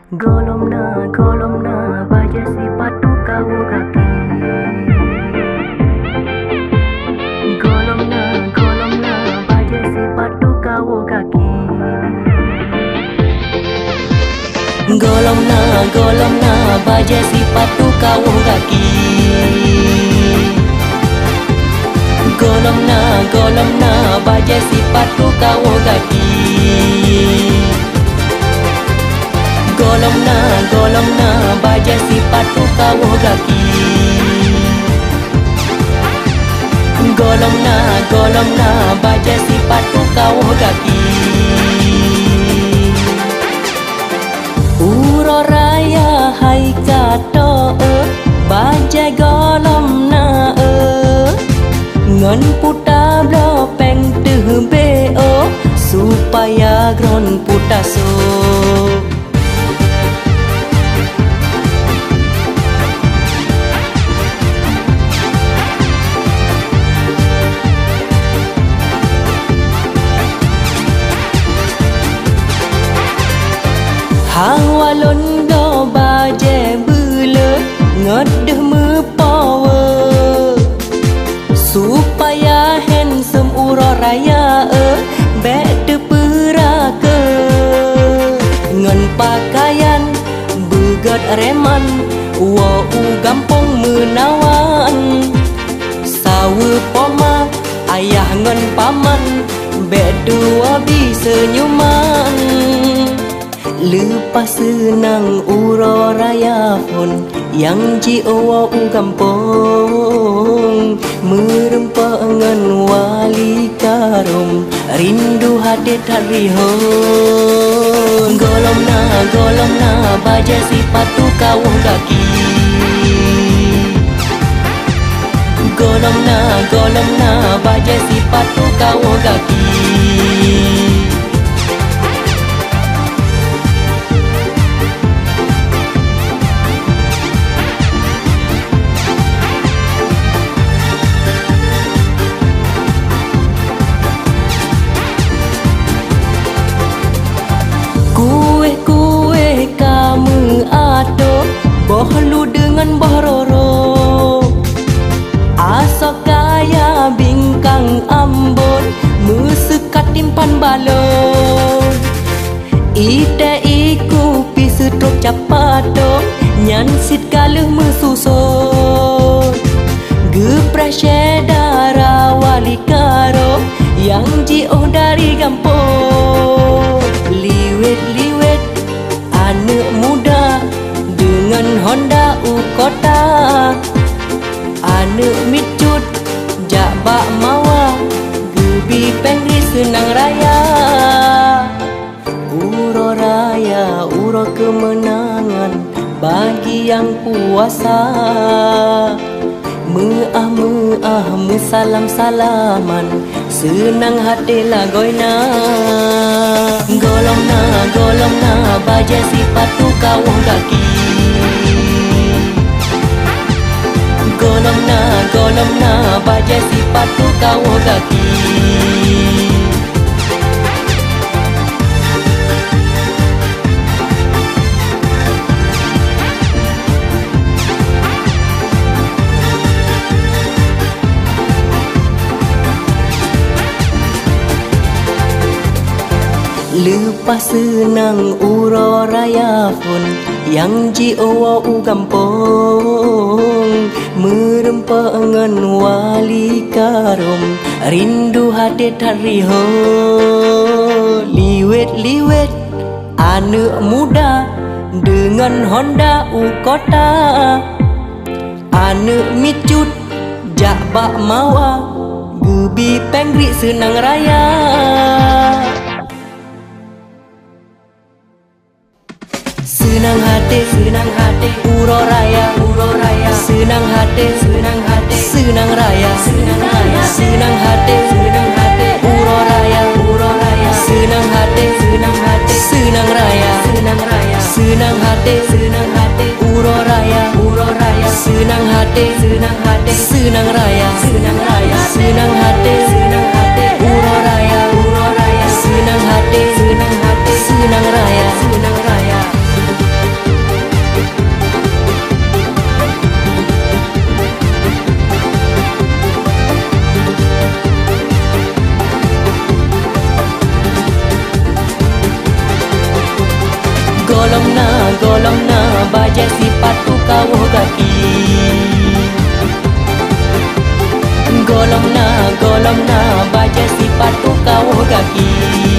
Golomna baja sepatu kau kaki. Golomna baja sepatu kau kaki. Golomna baja sepatu kau kaki. Golomna baja sepatu kau kaki. Golomna baja sepatu kau kaki. Golomna baja sepatu kau kaki. Uro raya hai kato baja golomna ngan puta blo peng teh beo supaya gron puta so. Hang walon do baje bule ngedeh me power supaya handsome uro raya bet peraka ngan pakaian begat reman wa u gampong menawan sawe poma ayah ngan paman bet dua bisa nyuman. Lepas senang uro raya pun yang jiwa u kampung merempak ngan wali karum rindu hadir tarihon. Golomna baja sepatu kau kaki. Golomna baja sepatu kau kaki. Kue kamu ato bohlu dengan bohroro asok kaya bingkang Ambon mesekat timpan balon ite iku pisu truk capato nyansit kaluh mesusun gepres dara wali karo yang jauh dari kampung. Liwet anak muda dengan Honda kota, anak micut jak bak mawa gebi pengri senang raya. Uro raya uro kemenangan bagi yang puasa. Meah salam-salaman senang hati lagoina. Golomna baja sepatu kau kaki. Golomna baja sepatu kau kaki. Lepas senang uro raya pun yang jiwa u kampung merempak ngan wali karum rindu hati tariho. Liwet anak muda dengan Honda kota, anak micut jak bak mawa gebi pengri senang raya. Senang hati uro raya senang hati senang raya senang hati uro raya senang hati senang raya senang hati uro raya senang hati senang raya senang hati uro raya senang hati senang raya. golong na baja sipatu kawuh kaki. Golong na baja sipatu kawuh kaki.